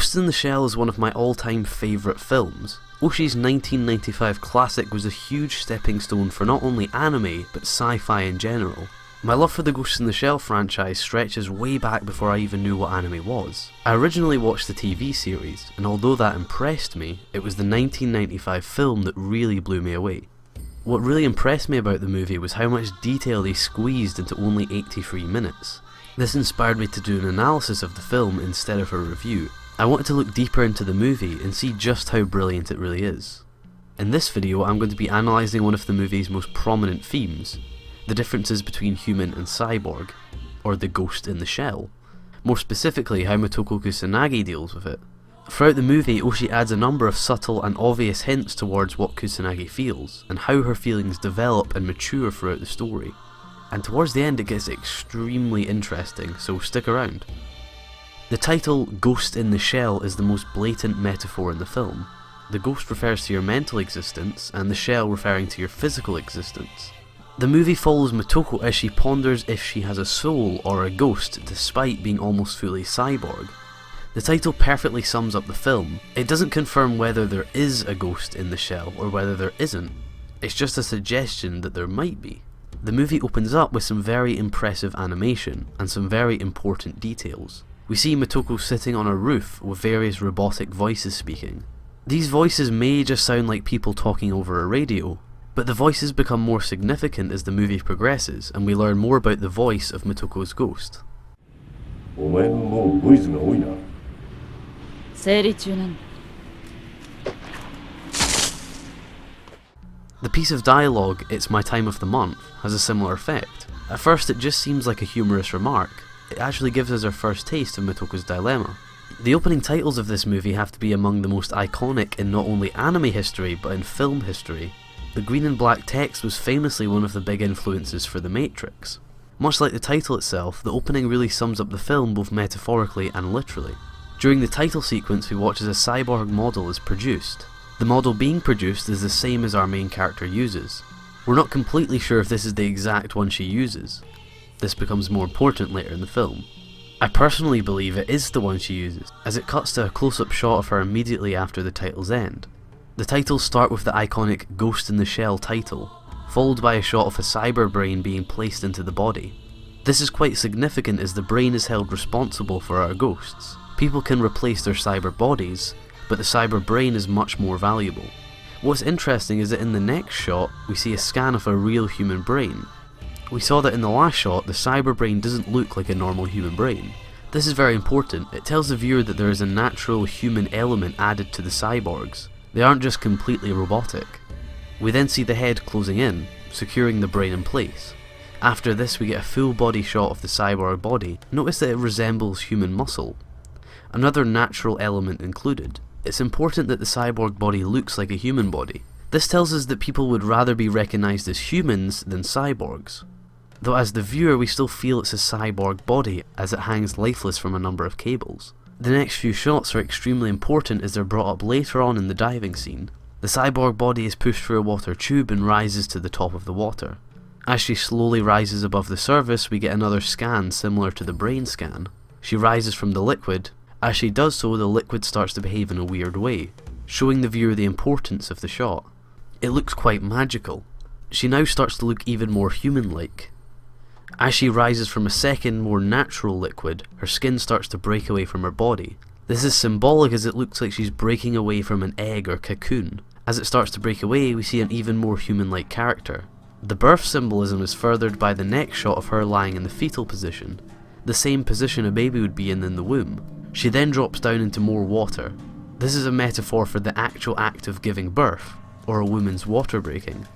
Ghost in the Shell is one of my all-time favourite films. Oshii's 1995 classic was a huge stepping stone for not only anime, but sci-fi in general. My love for the Ghost in the Shell franchise stretches way back before I even knew what anime was. I originally watched the TV series, and although that impressed me, it was the 1995 film that really blew me away. What really impressed me about the movie was how much detail they squeezed into only 83 minutes. This inspired me to do an analysis of the film instead of a review. I wanted to look deeper into the movie and see just how brilliant it really is. In this video I'm going to be analysing one of the movie's most prominent themes, the differences between human and cyborg, or the ghost in the shell. More specifically, how Motoko Kusanagi deals with it. Throughout the movie, Oshii adds a number of subtle and obvious hints towards what Kusanagi feels, and how her feelings develop and mature throughout the story. And towards the end it gets extremely interesting, so stick around. The title, Ghost in the Shell, is the most blatant metaphor in the film. The ghost refers to your mental existence, and the shell referring to your physical existence. The movie follows Motoko as she ponders if she has a soul or a ghost despite being almost fully cyborg. The title perfectly sums up the film. It doesn't confirm whether there is a ghost in the shell or whether there isn't. It's just a suggestion that there might be. The movie opens up with some very impressive animation and some very important details. We see Motoko sitting on a roof with various robotic voices speaking. These voices may just sound like people talking over a radio, but the voices become more significant as the movie progresses and we learn more about the voice of Motoko's ghost. The piece of dialogue, "It's my time of the month," has a similar effect. At first it just seems like a humorous remark. It actually gives us our first taste of Motoko's dilemma. The opening titles of this movie have to be among the most iconic in not only anime history but in film history. The green and black text was famously one of the big influences for The Matrix. Much like the title itself, the opening really sums up the film both metaphorically and literally. During the title sequence we watch as a cyborg model is produced. The model being produced is the same as our main character uses. We're not completely sure if this is the exact one she uses. This becomes more important later in the film. I personally believe it is the one she uses, as it cuts to a close-up shot of her immediately after the title's end. The titles start with the iconic Ghost in the Shell title, followed by a shot of a cyber brain being placed into the body. This is quite significant as the brain is held responsible for our ghosts. People can replace their cyber bodies, but the cyber brain is much more valuable. What's interesting is that in the next shot we see a scan of a real human brain. We saw that in the last shot the cyber brain doesn't look like a normal human brain. This is very important. It tells the viewer that there is a natural human element added to the cyborgs. They aren't just completely robotic. We then see the head closing in, securing the brain in place. After this we get a full body shot of the cyborg body. Notice that it resembles human muscle. Another natural element included. It's important that the cyborg body looks like a human body. This tells us that people would rather be recognised as humans than cyborgs. Though as the viewer we still feel it's a cyborg body as it hangs lifeless from a number of cables. The next few shots are extremely important as they're brought up later on in the diving scene. The cyborg body is pushed through a water tube and rises to the top of the water. As she slowly rises above the surface we get another scan similar to the brain scan. She rises from the liquid. As she does so the liquid starts to behave in a weird way, showing the viewer the importance of the shot. It looks quite magical. She now starts to look even more human-like. As she rises from a second, more natural liquid, her skin starts to break away from her body. This is symbolic as it looks like she's breaking away from an egg or cocoon. As it starts to break away, we see an even more human-like character. The birth symbolism is furthered by the next shot of her lying in the fetal position, the same position a baby would be in the womb. She then drops down into more water. This is a metaphor for the actual act of giving birth, or a woman's water breaking.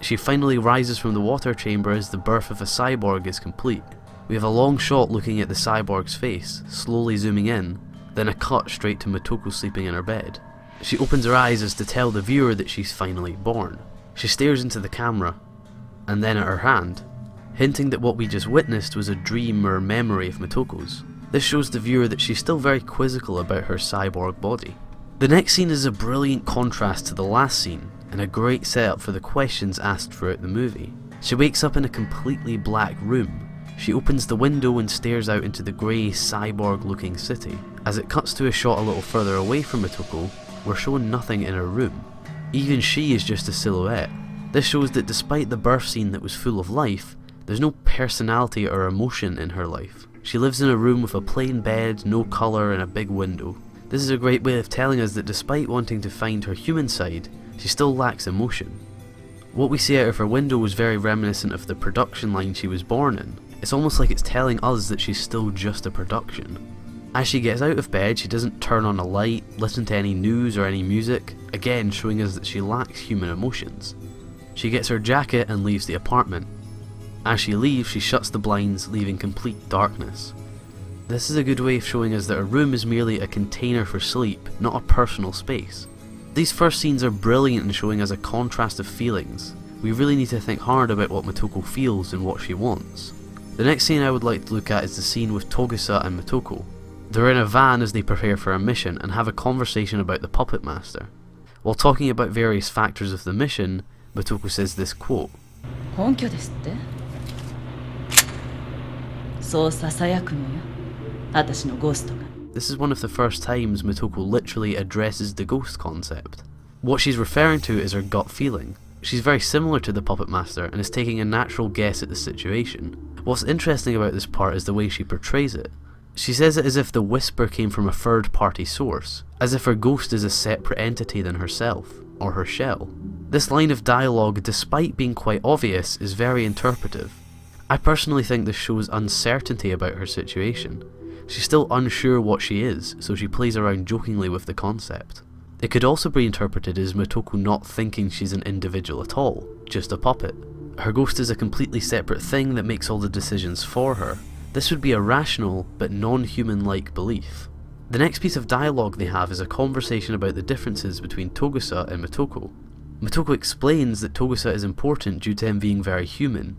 She finally rises from the water chamber as the birth of a cyborg is complete. We have a long shot looking at the cyborg's face, slowly zooming in, then a cut straight to Motoko sleeping in her bed. She opens her eyes as to tell the viewer that she's finally born. She stares into the camera, and then at her hand, hinting that what we just witnessed was a dream or memory of Motoko's. This shows the viewer that she's still very quizzical about her cyborg body. The next scene is a brilliant contrast to the last scene, and a great setup for the questions asked throughout the movie. She wakes up in a completely black room. She opens the window and stares out into the grey, cyborg-looking city. As it cuts to a shot a little further away from Motoko, we're shown nothing in her room. Even she is just a silhouette. This shows that despite the birth scene that was full of life, there's no personality or emotion in her life. She lives in a room with a plain bed, no colour and a big window. This is a great way of telling us that despite wanting to find her human side, she still lacks emotion. What we see out of her window was very reminiscent of the production line she was born in. It's almost like it's telling us that she's still just a production. As she gets out of bed, she doesn't turn on a light, listen to any news or any music, again showing us that she lacks human emotions. She gets her jacket and leaves the apartment. As she leaves, she shuts the blinds, leaving complete darkness. This is a good way of showing us that a room is merely a container for sleep, not a personal space. These first scenes are brilliant in showing us a contrast of feelings. We really need to think hard about what Motoko feels and what she wants. The next scene I would like to look at is the scene with Togusa and Motoko. They're in a van as they prepare for a mission and have a conversation about the Puppet Master. While talking about various factors of the mission, Motoko says this quote, 本拠ですってそう囁くのよ私のゴーストが This is one of the first times Motoko literally addresses the ghost concept. What she's referring to is her gut feeling. She's very similar to the Puppet Master and is taking a natural guess at the situation. What's interesting about this part is the way she portrays it. She says it as if the whisper came from a third-party source, as if her ghost is a separate entity than herself, or her shell. This line of dialogue, despite being quite obvious, is very interpretive. I personally think this shows uncertainty about her situation. She's still unsure what she is, so she plays around jokingly with the concept. It could also be interpreted as Motoko not thinking she's an individual at all, just a puppet. Her ghost is a completely separate thing that makes all the decisions for her. This would be a rational, but non-human-like belief. The next piece of dialogue they have is a conversation about the differences between Togusa and Motoko. Motoko explains that Togusa is important due to him being very human.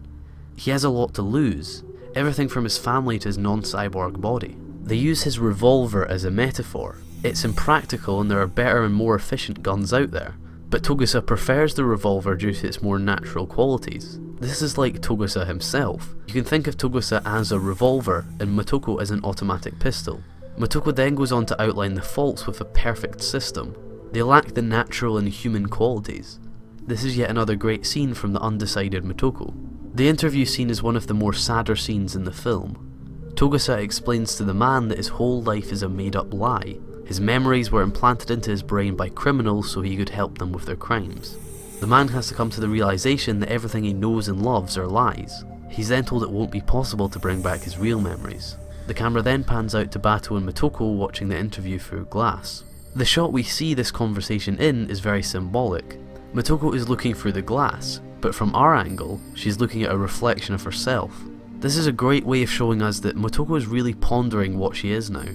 He has a lot to lose, everything from his family to his non-cyborg body. They use his revolver as a metaphor. It's impractical and there are better and more efficient guns out there, but Togusa prefers the revolver due to its more natural qualities. This is like Togusa himself. You can think of Togusa as a revolver and Motoko as an automatic pistol. Motoko then goes on to outline the faults with a perfect system. They lack the natural and human qualities. This is yet another great scene from the undecided Motoko. The interview scene is one of the more sadder scenes in the film. Togusa explains to the man that his whole life is a made-up lie. His memories were implanted into his brain by criminals so he could help them with their crimes. The man has to come to the realization that everything he knows and loves are lies. He's then told it won't be possible to bring back his real memories. The camera then pans out to Batou and Motoko watching the interview through glass. The shot we see this conversation in is very symbolic. Motoko is looking through the glass, but from our angle, she's looking at a reflection of herself. This is a great way of showing us that Motoko is really pondering what she is now.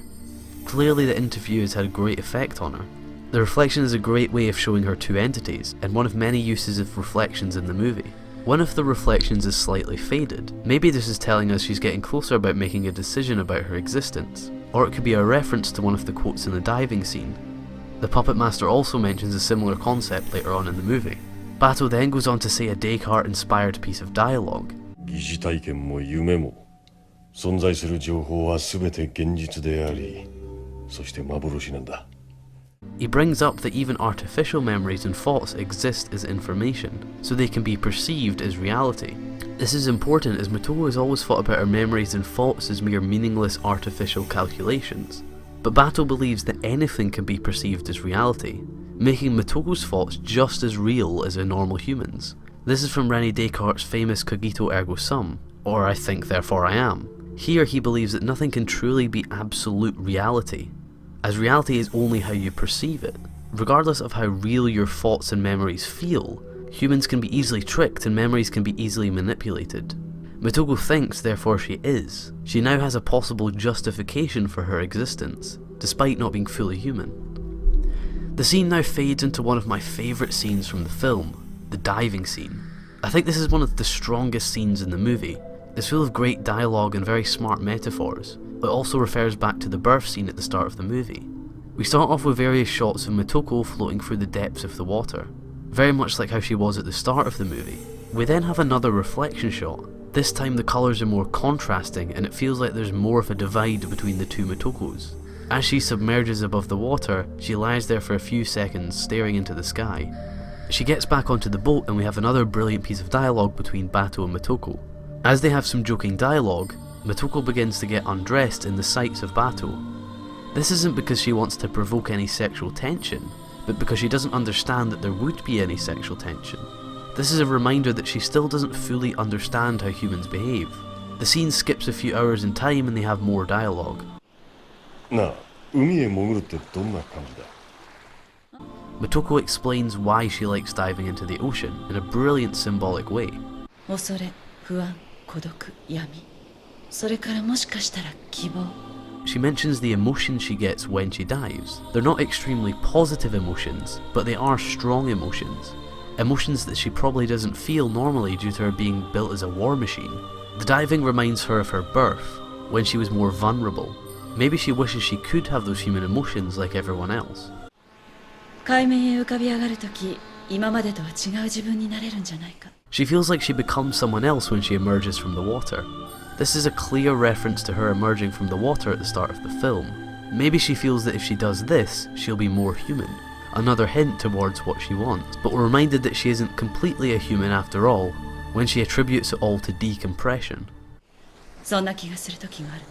Clearly the interview has had a great effect on her. The reflection is a great way of showing her two entities, and one of many uses of reflections in the movie. One of the reflections is slightly faded. Maybe this is telling us she's getting closer about making a decision about her existence, or it could be a reference to one of the quotes in the diving scene. The Puppet Master also mentions a similar concept later on in the movie. Batou then goes on to say a Descartes-inspired piece of dialogue. 疑似体験も夢も存在する情報は全て現実であり、そして幻なんだ。 He brings up that even artificial memories and thoughts exist as information, so they can be perceived as reality. This is important as Motoko has always thought about her memories and thoughts as mere meaningless artificial calculations. But Batou believes that anything can be perceived as reality, making Motoko's thoughts just as real as a normal human's. This is from René Descartes' famous Cogito ergo sum, or I think therefore I am. Here he believes that nothing can truly be absolute reality, as reality is only how you perceive it. Regardless of how real your thoughts and memories feel, humans can be easily tricked and memories can be easily manipulated. Motoko thinks therefore she is. She now has a possible justification for her existence, despite not being fully human. The scene now fades into one of my favourite scenes from the film, the diving scene. I think this is one of the strongest scenes in the movie. It's full of great dialogue and very smart metaphors, but also refers back to the birth scene at the start of the movie. We start off with various shots of Motoko floating through the depths of the water, very much like how she was at the start of the movie. We then have another reflection shot. This time the colours are more contrasting and it feels like there's more of a divide between the two Motokos. As she submerges above the water, she lies there for a few seconds staring into the sky. She gets back onto the boat and we have another brilliant piece of dialogue between Bato and Motoko. As they have some joking dialogue, Motoko begins to get undressed in the sights of Bato. This isn't because she wants to provoke any sexual tension, but because she doesn't understand that there would be any sexual tension. This is a reminder that she still doesn't fully understand how humans behave. The scene skips a few hours in time and they have more dialogue. なあ、海へ潜るってどんな感じだ？ Motoko explains why she likes diving into the ocean in a brilliant symbolic way. 恐れ、不安、孤独、闇。それからもしかしたら希望。 She mentions the emotions she gets when she dives. They're not extremely positive emotions, but they are strong emotions. Emotions that she probably doesn't feel normally due to her being built as a war machine. The diving reminds her of her birth, when she was more vulnerable. Maybe she wishes she could have those human emotions like everyone else. 海面へ浮かび上がるとき、今までとは違う自分になれるんじゃないか。 She feels like she becomes someone else when she emerges from the water. This is a clear reference to her emerging from the water at the start of the film. Maybe she feels that if she does this, she'll be more human. Another hint towards what she wants, but we're reminded that she isn't completely a human after all, when she attributes it all to decompression. そんな気がするときがあるの。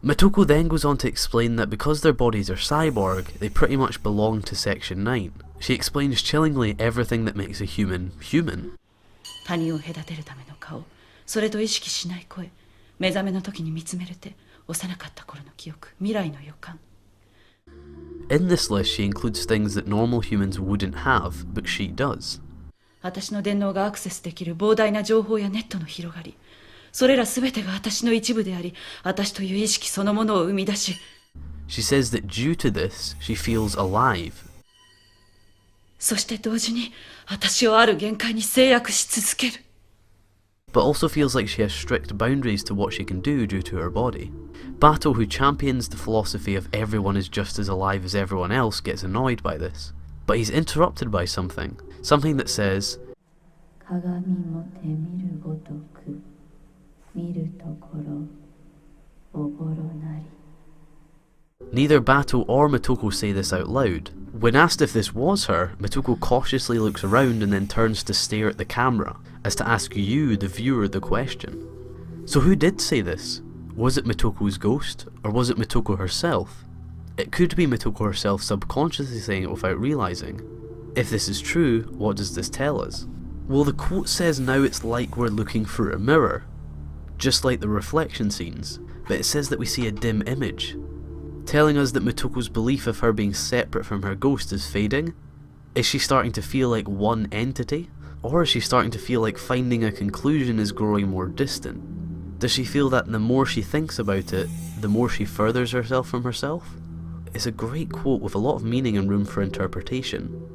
Motoko then goes on to explain that because their bodies are cyborg, they pretty much belong to Section 9. She explains chillingly everything that makes a human human. 他人を隔てるための顔、それと意識しない声、目覚めの時に見つめる手、幼かった頃の記憶、未来の予感。 In this list she includes things that normal humans wouldn't have, but she does. 私の電脳がアクセスできる膨大な情報やネットの広がり、それらすべてが私の一部であり、私という意識そのものを生み出し。 She says that due to this, she feels alive. そして同時に私をある限界に制約し続ける。 But also feels like she has strict boundaries to what she can do due to her body. Bato, who champions the philosophy of everyone is just as alive as everyone else, gets annoyed by this. But he's interrupted by something that says, 鏡もて見るごとく、見るところ、おぼろなり。 Neither Bato or Motoko say this out loud. When asked if this was her, Motoko cautiously looks around and then turns to stare at the camera, as to ask you, the viewer, the question. So who did say this? Was it Motoko's ghost, or was it Motoko herself? It could be Motoko herself subconsciously saying it without realising. If this is true, what does this tell us? Well, the quote says now it's like we're looking through a mirror, just like the reflection scenes, but it says that we see a dim image, telling us that Motoko's belief of her being separate from her ghost is fading. Is she starting to feel like one entity? Or is she starting to feel like finding a conclusion is growing more distant? Does she feel that the more she thinks about it, the more she furthers herself from herself? It's a great quote with a lot of meaning and room for interpretation.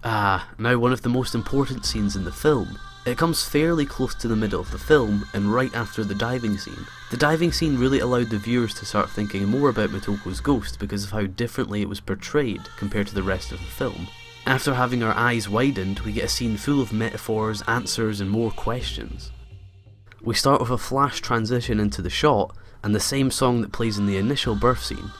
Now one of the most important scenes in the film. It comes fairly close to the middle of the film and right after the diving scene. The diving scene really allowed the viewers to start thinking more about Motoko's ghost because of how differently it was portrayed compared to the rest of the film. After having our eyes widened, we get a scene full of metaphors, answers and more questions. We start with a flash transition into the shot and the same song that plays in the initial birth scene.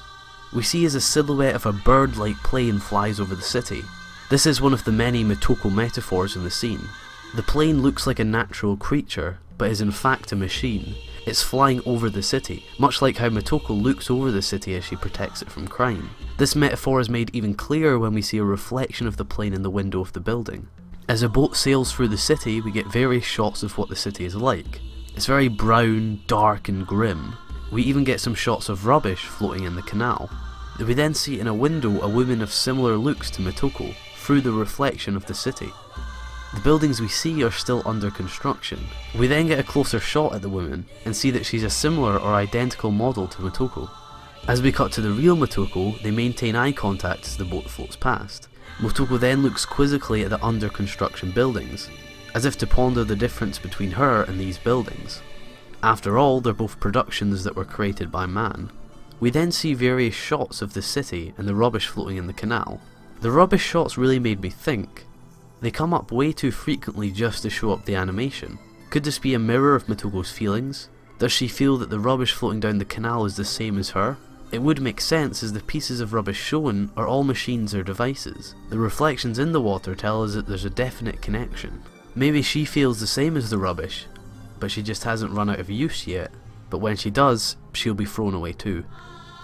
We see as a silhouette of a bird-like plane flies over the city. This is one of the many Motoko metaphors in the scene. The plane looks like a natural creature, but is in fact a machine. It's flying over the city, much like how Motoko looks over the city as she protects it from crime. This metaphor is made even clearer when we see a reflection of the plane in the window of the building. As a boat sails through the city, we get various shots of what the city is like. It's very brown, dark and grim. We even get some shots of rubbish floating in the canal. We then see in a window a woman of similar looks to Motoko, through the reflection of the city. The buildings we see are still under construction. We then get a closer shot at the woman and see that she's a similar or identical model to Motoko. As we cut to the real Motoko, they maintain eye contact as the boat floats past. Motoko then looks quizzically at the under construction buildings, as if to ponder the difference between her and these buildings. After all, they're both productions that were created by man. We then see various shots of the city and the rubbish floating in the canal. The rubbish shots really made me think. They come up way too frequently just to show up the animation. Could this be a mirror of Motoko's feelings? Does she feel that the rubbish floating down the canal is the same as her? It would make sense, as the pieces of rubbish shown are all machines or devices. The reflections in the water tell us that there's a definite connection. Maybe she feels the same as the rubbish, but she just hasn't run out of use yet, but when she does, she'll be thrown away too.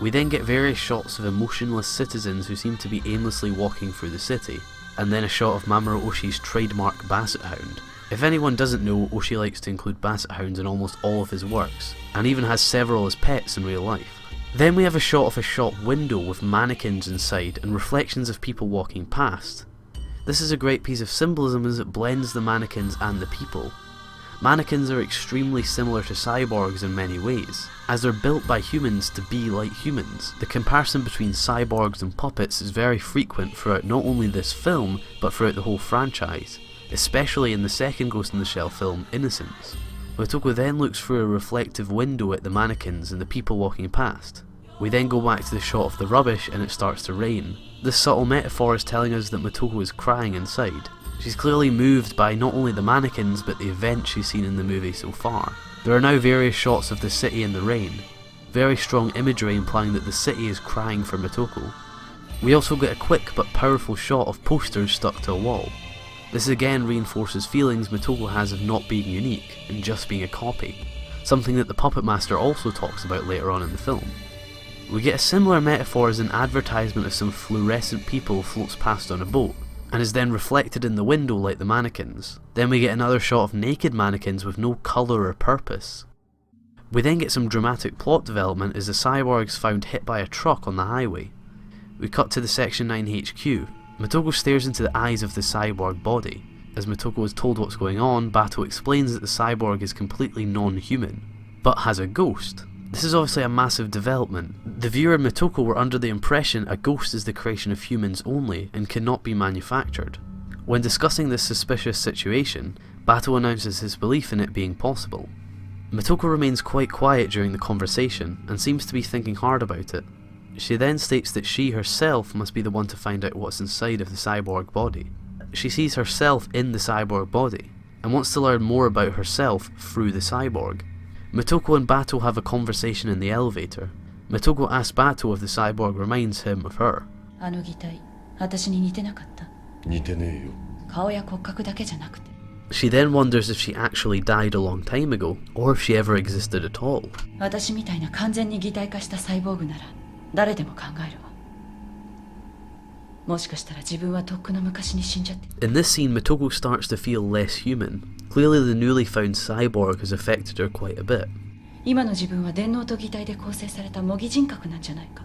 We then get various shots of emotionless citizens who seem to be aimlessly walking through the city, and then a shot of Mamoru Oshii's trademark Basset Hound. If anyone doesn't know, Oshii likes to include Basset Hounds in almost all of his works, and even has several as pets in real life. Then we have a shot of a shop window with mannequins inside and reflections of people walking past. This is a great piece of symbolism as it blends the mannequins and the people. Mannequins are extremely similar to cyborgs in many ways, as they're built by humans to be like humans. The comparison between cyborgs and puppets is very frequent throughout not only this film, but throughout the whole franchise, especially in the second Ghost in the Shell film, Innocence. Motoko then looks through a reflective window at the mannequins and the people walking past. We then go back to the shot of the rubbish and it starts to rain. This subtle metaphor is telling us that Motoko is crying inside. She's clearly moved by not only the mannequins but the events she's seen in the movie so far. There are now various shots of the city in the rain, very strong imagery implying that the city is crying for Motoko. We also get a quick but powerful shot of posters stuck to a wall. This again reinforces feelings Motoko has of not being unique and just being a copy, something that the Puppet Master also talks about later on in the film. We get a similar metaphor as an advertisement of some fluorescent people floats past on a boat, and is then reflected in the window like the mannequins. Then we get another shot of naked mannequins with no colour or purpose. We then get some dramatic plot development as the cyborg's found hit by a truck on the highway. We cut to the Section 9 HQ. Motoko stares into the eyes of the cyborg body. As Motoko is told what's going on, Batou explains that the cyborg is completely non-human, but has a ghost. This is obviously a massive development. The viewer and Motoko were under the impression a ghost is the creation of humans only and cannot be manufactured. When discussing this suspicious situation, Batou announces his belief in it being possible. Motoko remains quite quiet during the conversation and seems to be thinking hard about it. She then states that she herself must be the one to find out what's inside of the cyborg body. She sees herself in the cyborg body, and wants to learn more about herself through the cyborg. Motoko and Batou have a conversation in the elevator. Motoko asks Batou if the cyborg reminds him of her. あの擬態、私に似てなかった。似てねえよ。顔や骨格だけじゃなくて。She then wonders if she actually died a long time ago, or if she ever existed at all. 私みたいな完全に擬態化したサイボーグなら誰でも考えるわ。もしかしたら自分はとっくの昔に死んじゃって。 In this scene, Motoko starts to feel less human. Clearly the newly found cyborg has affected her quite a bit. 今の自分は電脳と擬態で構成された模擬人格なんじゃないか。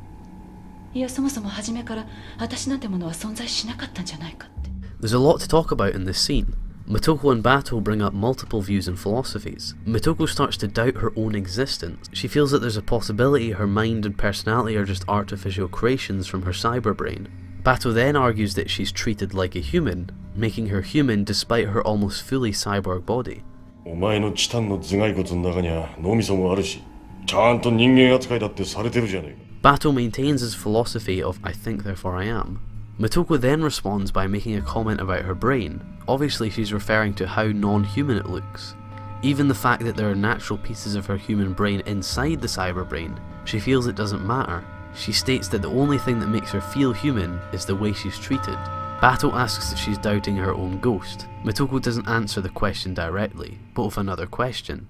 いや、そもそも初めから私なんてものは存在しなかったんじゃないかって。 There's a lot to talk about in this scene. Motoko and Batou bring up multiple views and philosophies. Motoko starts to doubt her own existence. She feels that there's a possibility her mind and personality are just artificial creations from her cyber brain. Batou then argues that she's treated like a human, making her human despite her almost fully cyborg body. お前のチタンの頭蓋骨の中には脳みそもあるし、ちゃんと人間扱いだってされてるじゃねえか。 Batou maintains his philosophy of I think therefore I am. Motoko then responds by making a comment about her brain. Obviously she's referring to how non-human it looks. Even the fact that there are natural pieces of her human brain inside the cyber brain, she feels it doesn't matter. She states that the only thing that makes her feel human is the way she's treated. Batou asks if she's doubting her own ghost. Motoko doesn't answer the question directly, but with another question,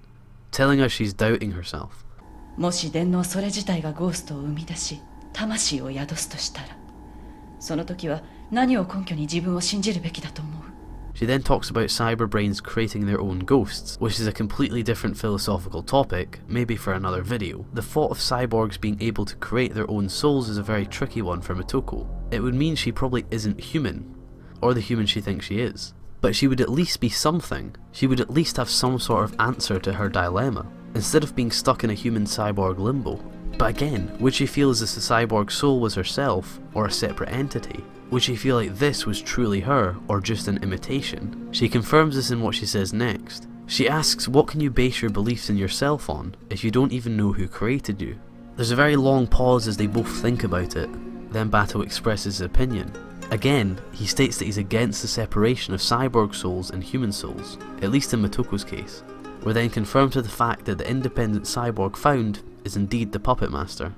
telling us she's doubting herself. もし電脳それ自体がゴーストを生み出し、魂を宿すとしたら、その時は何を根拠に自分を信じるべきだと思う。 She then talks about cyber brains creating their own ghosts, which is a completely different philosophical topic, maybe for another video. The thought of cyborgs being able to create their own souls is a very tricky one for Motoko. It would mean she probably isn't human, or the human she thinks she is. But she would at least be something. She would at least have some sort of answer to her dilemma, instead of being stuck in a human-cyborg limbo. But again, would she feel as if the cyborg soul was herself, or a separate entity? Would she feel like this was truly her, or just an imitation? She confirms this in what she says next. She asks, what can you base your beliefs in yourself on, if you don't even know who created you? There's a very long pause as they both think about it. Then Batou expresses his opinion. Again, he states that he's against the separation of cyborg souls and human souls, at least in Motoko's case. we're then confirmed to the fact that the independent cyborg found is indeed the Puppet Master.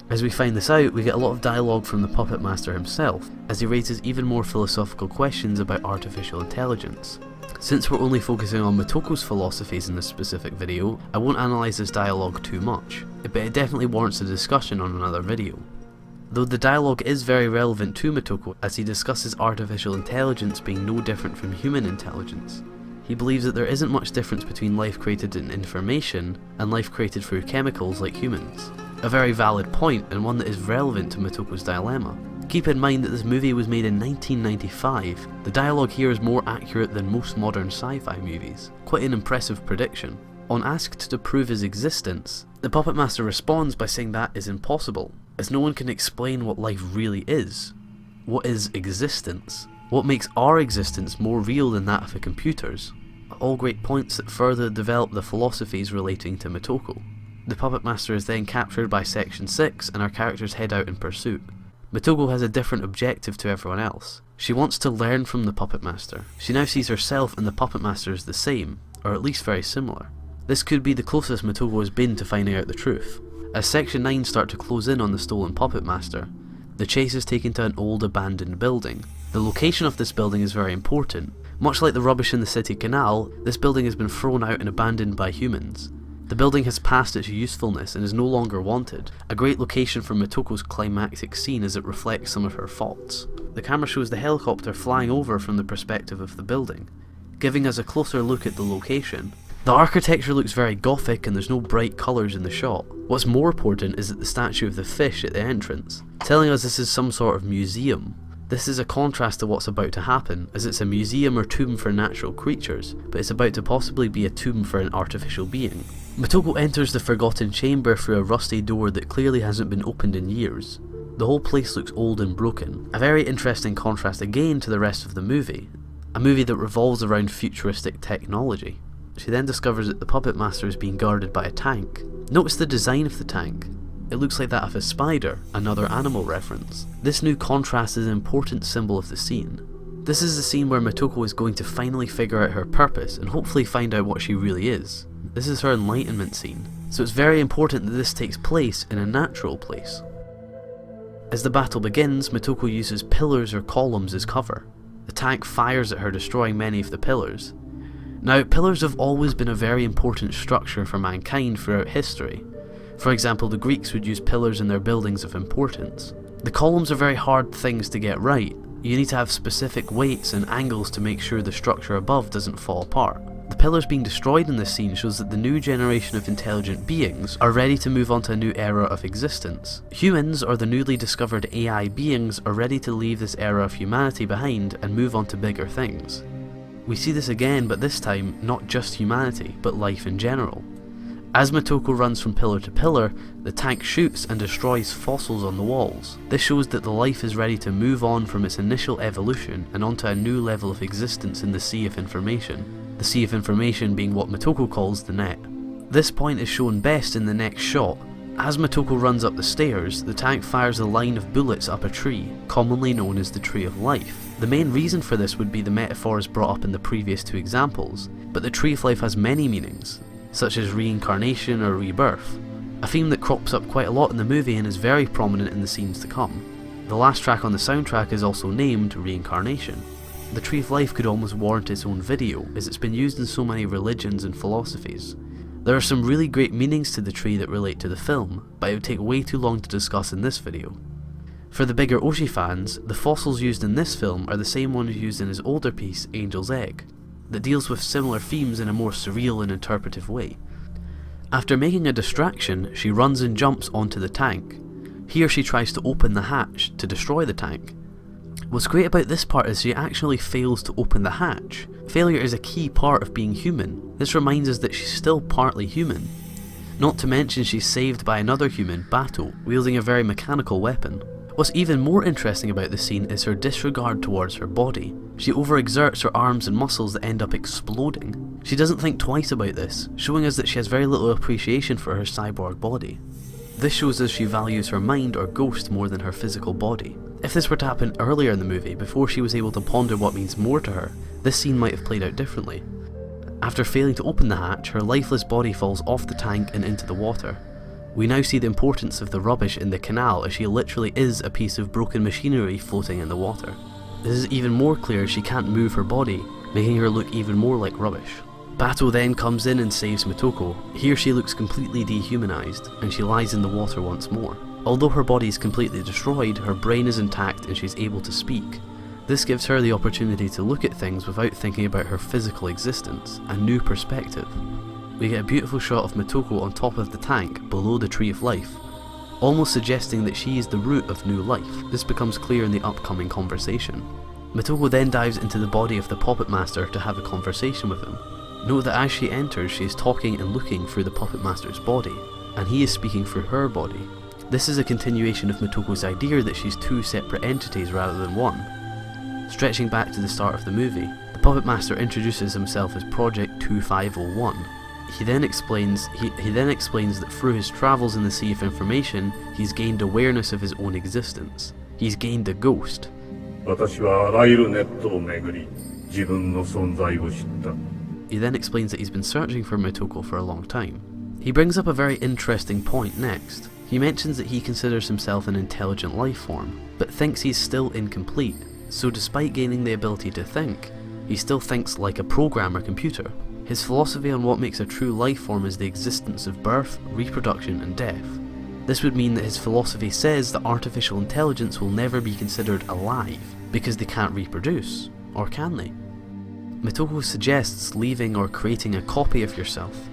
As we find this out, we get a lot of dialogue from the Puppet Master himself, as he raises even more philosophical questions about artificial intelligence. Since we're only focusing on Motoko's philosophies in this specific video, I won't analyse this dialogue too much, but it definitely warrants a discussion on another video. Though the dialogue is very relevant to Motoko, as he discusses artificial intelligence being no different from human intelligence. He believes that there isn't much difference between life created in information and life created through chemicals like humans. A very valid point, and one that is relevant to Motoko's dilemma. Keep in mind that this movie was made in 1995. The dialogue here is more accurate than most modern sci-fi movies. Quite an impressive prediction. On asked to prove his existence, the Puppet Master responds by saying that is impossible, as no one can explain what life really is. What is existence? What makes our existence more real than that of a computer's? All great points that further develop the philosophies relating to Motoko. The Puppet Master is then captured by Section 6 and our characters head out in pursuit. Motoko has a different objective to everyone else. She wants to learn from the Puppet Master. She now sees herself and the Puppet Master as the same, or at least very similar. This could be the closest Motoko has been to finding out the truth. As Section 9 start to close in on the stolen Puppet Master, the chase is taken to an old abandoned building. The location of this building is very important. Much like the rubbish in the city canal, this building has been thrown out and abandoned by humans. The building has passed its usefulness and is no longer wanted, a great location for Motoko's climactic scene as it reflects some of her faults. The camera shows the helicopter flying over from the perspective of the building, giving us a closer look at the location. The architecture looks very gothic and there's no bright colours in the shot. What's more important is that the statue of the fish at the entrance, telling us this is some sort of museum. This is a contrast to what's about to happen, as it's a museum or tomb for natural creatures, but it's about to possibly be a tomb for an artificial being. Motoko enters the Forgotten Chamber through a rusty door that clearly hasn't been opened in years. The whole place looks old and broken, a very interesting contrast again to the rest of the movie, a movie that revolves around futuristic technology. She then discovers that the Puppet Master is being guarded by a tank. Notice the design of the tank. It looks like that of a spider, another animal reference. This new contrast is an important symbol of the scene. This is the scene where Motoko is going to finally figure out her purpose and hopefully find out what she really is. This is her enlightenment scene, so it's very important that this takes place in a natural place. As the battle begins, Motoko uses pillars or columns as cover. The tank fires at her, destroying many of the pillars. Now, pillars have always been a very important structure for mankind throughout history. For example, the Greeks would use pillars in their buildings of importance. The columns are very hard things to get right. You need to have specific weights and angles to make sure the structure above doesn't fall apart. The pillars being destroyed in this scene shows that the new generation of intelligent beings are ready to move on to a new era of existence. Humans, or the newly discovered AI beings, are ready to leave this era of humanity behind and move on to bigger things. We see this again, but this time not just humanity, but life in general. As Motoko runs from pillar to pillar, the tank shoots and destroys fossils on the walls. This shows that the life is ready to move on from its initial evolution and onto a new level of existence in the Sea of Information. The Sea of Information being what Motoko calls the net. This point is shown best in the next shot. As Motoko runs up the stairs, the tank fires a line of bullets up a tree, commonly known as the Tree of Life. The main reason for this would be the metaphors brought up in the previous two examples, but the Tree of Life has many meanings, such as reincarnation or rebirth, a theme that crops up quite a lot in the movie and is very prominent in the scenes to come. The last track on the soundtrack is also named Reincarnation. The Tree of Life could almost warrant its own video, as it's been used in so many religions and philosophies. There are some really great meanings to the tree that relate to the film, but it would take way too long to discuss in this video. For the bigger Oshii fans, the fossils used in this film are the same ones used in his older piece, Angel's Egg, that deals with similar themes in a more surreal and interpretive way. After making a distraction, she runs and jumps onto the tank. Here she tries to open the hatch to destroy the tank. What's great about this part is she actually fails to open the hatch. Failure is a key part of being human. This reminds us that she's still partly human. Not to mention she's saved by another human, Bato, wielding a very mechanical weapon. What's even more interesting about this scene is her disregard towards her body. She overexerts her arms and muscles that end up exploding. She doesn't think twice about this, showing us that she has very little appreciation for her cyborg body. This shows us she values her mind or ghost more than her physical body. If this were to happen earlier in the movie, before she was able to ponder what means more to her, this scene might have played out differently. After failing to open the hatch, her lifeless body falls off the tank and into the water. We now see the importance of the rubbish in the canal, as she literally is a piece of broken machinery floating in the water. This is even more clear as she can't move her body, making her look even more like rubbish. Bato then comes in and saves Motoko. Here she looks completely dehumanized, and she lies in the water once more. Although her body is completely destroyed, her brain is intact and she's able to speak. This gives her the opportunity to look at things without thinking about her physical existence, a new perspective. We get a beautiful shot of Motoko on top of the tank, below the Tree of Life, almost suggesting that she is the root of new life. This becomes clear in the upcoming conversation. Motoko then dives into the body of the Puppet Master to have a conversation with him. Note that as she enters, she is talking and looking through the Puppet Master's body, and he is speaking through her body. This is a continuation of Motoko's idea that she's two separate entities rather than one. Stretching back to the start of the movie, the Puppet Master introduces himself as Project 2501. He then explains that through his travels in the Sea of Information, he's gained awareness of his own existence. He's gained a ghost. He then explains that he's been searching for Motoko for a long time. He brings up a very interesting point next. He mentions that he considers himself an intelligent life form, but thinks he's still incomplete, so despite gaining the ability to think, he still thinks like a program or computer. His philosophy on what makes a true life form is the existence of birth, reproduction and death. This would mean that his philosophy says that artificial intelligence will never be considered alive, because they can't reproduce, or can they? Motoko suggests leaving or creating a copy of yourself,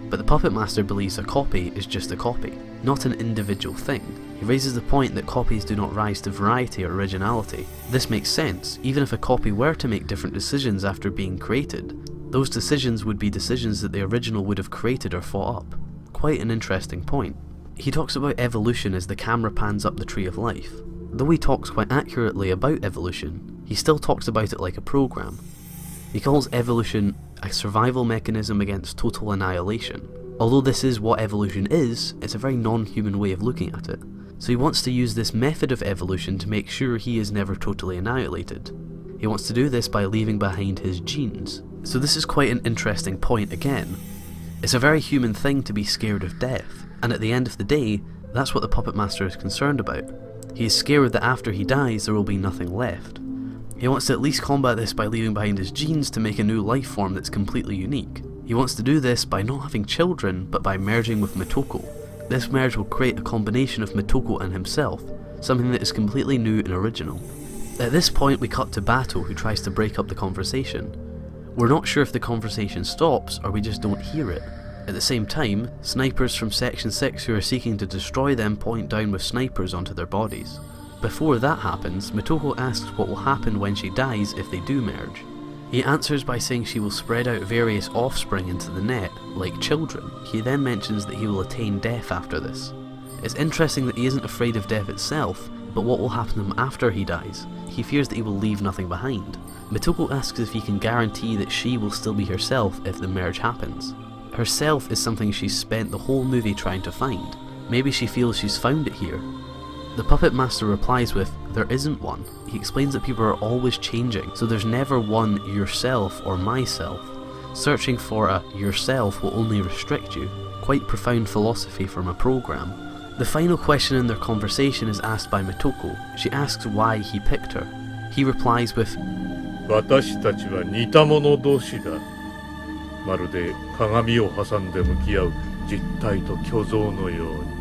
but the Puppet Master believes a copy is just a copy, not an individual thing. He raises the point that copies do not rise to variety or originality. This makes sense. Even if a copy were to make different decisions after being created, those decisions would be decisions that the original would have created or fought up. Quite an interesting point. He talks about evolution as the camera pans up the Tree of Life. Though he talks quite accurately about evolution, he still talks about it like a program. He calls evolution a survival mechanism against total annihilation. Although this is what evolution is, it's a very non-human way of looking at it. So he wants to use this method of evolution to make sure he is never totally annihilated. He wants to do this by leaving behind his genes. So this is quite an interesting point again. It's a very human thing to be scared of death, and at the end of the day, that's what the Puppet Master is concerned about. He is scared that after he dies there will be nothing left. He wants to at least combat this by leaving behind his genes to make a new life form that's completely unique. He wants to do this by not having children, but by merging with Motoko. This merge will create a combination of Motoko and himself, something that is completely new and original. At this point we cut to Bato, who tries to break up the conversation. We're not sure if the conversation stops or we just don't hear it. At the same time, snipers from Section 6 who are seeking to destroy them point down with snipers onto their bodies. Before that happens, Motoko asks what will happen when she dies if they do merge. He answers by saying she will spread out various offspring into the net, like children. He then mentions that he will attain death after this. It's interesting that he isn't afraid of death itself, but what will happen to him after he dies. He fears that he will leave nothing behind. Motoko asks if he can guarantee that she will still be herself if the merge happens. Herself is something she's spent the whole movie trying to find. Maybe she feels she's found it here. The Puppet Master replies with, "There isn't one." He explains that people are always changing, so there's never one yourself or myself. Searching for a yourself will only restrict you. Quite profound philosophy from a program. The final question in their conversation is asked by Motoko. She asks why he picked her. He replies with, 私たちは似た者同士だ。まるで鏡を挟んで向き合う実体と虚像のように。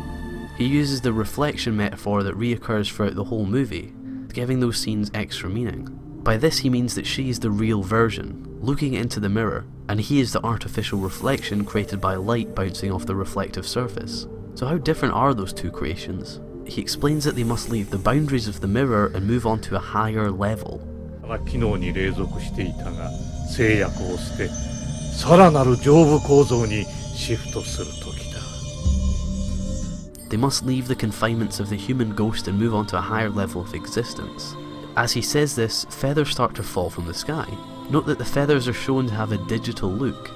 He uses the reflection metaphor that reoccurs throughout the whole movie, giving those scenes extra meaning. By this he means that she is the real version, looking into the mirror, and he is the artificial reflection created by light bouncing off the reflective surface. So how different are those two creations? He explains that they must leave the boundaries of the mirror and move on to a higher level. 機能に隷属していたが制約を捨てさらなる上部構造にシフトする時だ。 They must leave the confinements of the human ghost and move on to a higher level of existence. As he says this, feathers start to fall from the sky. Note that the feathers are shown to have a digital look,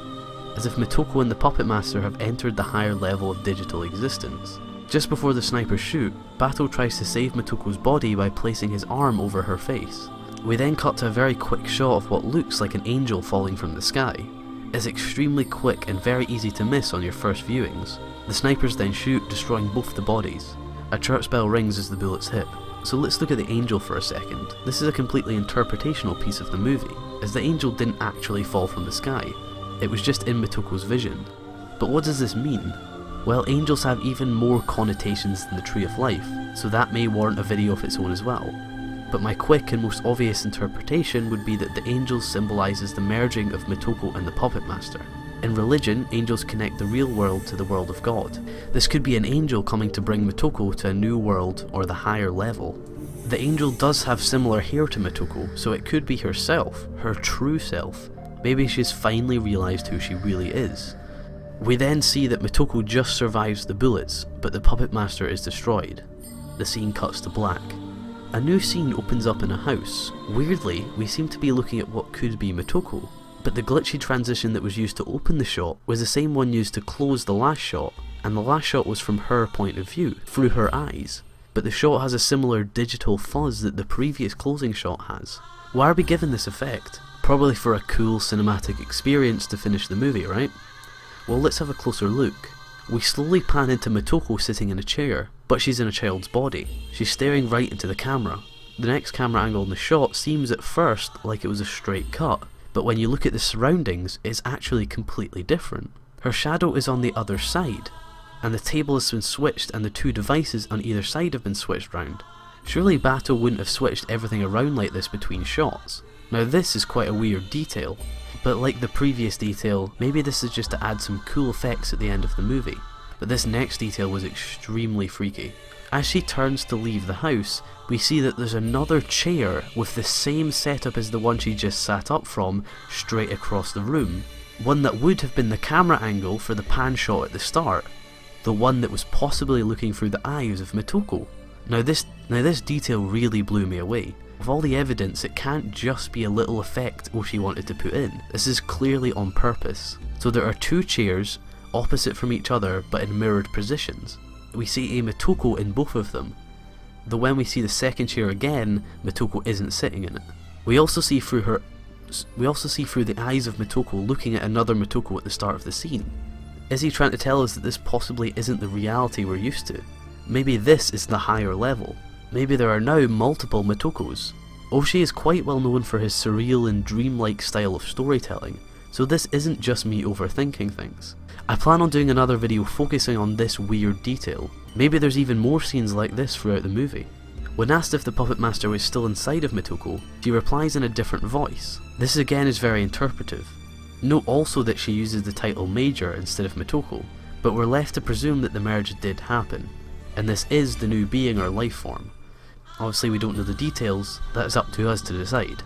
as if Motoko and the Puppet Master have entered the higher level of digital existence. Just before the snipers shoot, Bato tries to save Motoko's body by placing his arm over her face. We then cut to a very quick shot of what looks like an angel falling from the sky. is extremely quick and very easy to miss on your first viewings. The snipers then shoot, destroying both the bodies. A church bell rings as the bullets hit. So let's look at the angel for a second. This is a completely interpretational piece of the movie, as the angel didn't actually fall from the sky. It was just in Mitoko's vision. But what does this mean? Well, angels have even more connotations than the Tree of Life, so that may warrant a video of its own as well. But my quick and most obvious interpretation would be that the angel symbolises the merging of Mitoko and the Puppet Master. In religion, angels connect the real world to the world of God. This could be an angel coming to bring Mitoko to a new world or the higher level. The angel does have similar hair to Mitoko, so it could be herself, her true self. Maybe she's finally realised who she really is. We then see that Mitoko just survives the bullets, but the Puppet Master is destroyed. The scene cuts to black. A new scene opens up in a house. Weirdly, we seem to be looking at what could be Mitoko, but the glitchy transition that was used to open the shot was the same one used to close the last shot, and the last shot was from her point of view, through her eyes. But the shot has a similar digital fuzz that the previous closing shot has. Why are we given this effect? Probably for a cool cinematic experience to finish the movie, right? Well, let's have a closer look. We slowly pan into Mitoko sitting in a chair, but she's in a child's body. She's staring right into the camera. The next camera angle in the shot seems at first like it was a straight cut, but when you look at the surroundings, it's actually completely different. Her shadow is on the other side, and the table has been switched and the two devices on either side have been switched round. Surely Batou wouldn't have switched everything around like this between shots. Now this is quite a weird detail, but like the previous detail, maybe this is just to add some cool effects at the end of the movie. But this next detail was extremely freaky. As she turns to leave the house, we see that there's another chair with the same setup as the one she just sat up from, straight across the room. One that would have been the camera angle for the pan shot at the start. The one that was possibly looking through the eyes of Mitoko. Now this detail really blew me away. With all the evidence, it can't just be a little effect Oshii wanted to put in. This is clearly on purpose. So there are two chairs, opposite from each other but in mirrored positions. We see a Mitoko in both of them, though when we see the second chair again, Mitoko isn't sitting in it. We also see through the eyes of Mitoko looking at another Mitoko at the start of the scene. Is he trying to tell us that this possibly isn't the reality we're used to? Maybe this is the higher level. Maybe there are now multiple Mitokos. Oshii is quite well known for his surreal and dreamlike style of storytelling, so this isn't just me overthinking things. I plan on doing another video focusing on this weird detail. Maybe there's even more scenes like this throughout the movie. When asked if the Puppet Master was still inside of Mitoko, she replies in a different voice. This again is very interpretive. Note also that she uses the title Major instead of Mitoko, but we're left to presume that the marriage did happen, and this is the new being or life form. Obviously we don't know the details, that's up to us to decide.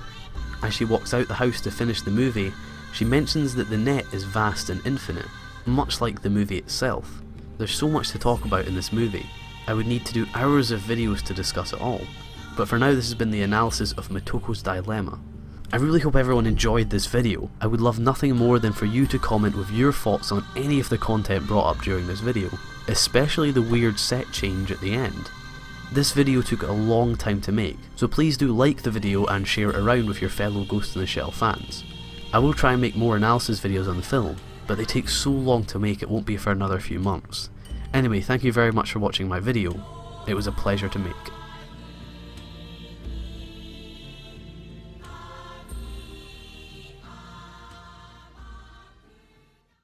As she walks out the house to finish the movie, she mentions that the net is vast and infinite, much like the movie itself. There's so much to talk about in this movie, I would need to do hours of videos to discuss it all, but for now this has been the analysis of Mitoko's dilemma. I really hope everyone enjoyed this video. I would love nothing more than for you to comment with your thoughts on any of the content brought up during this video, especially the weird set change at the end. This video took a long time to make, so please do like the video and share it around with your fellow Ghost in the Shell fans. I will try and make more analysis videos on the film, but they take so long to make it won't be for another few months. Anyway, thank you very much for watching my video. It was a pleasure to make.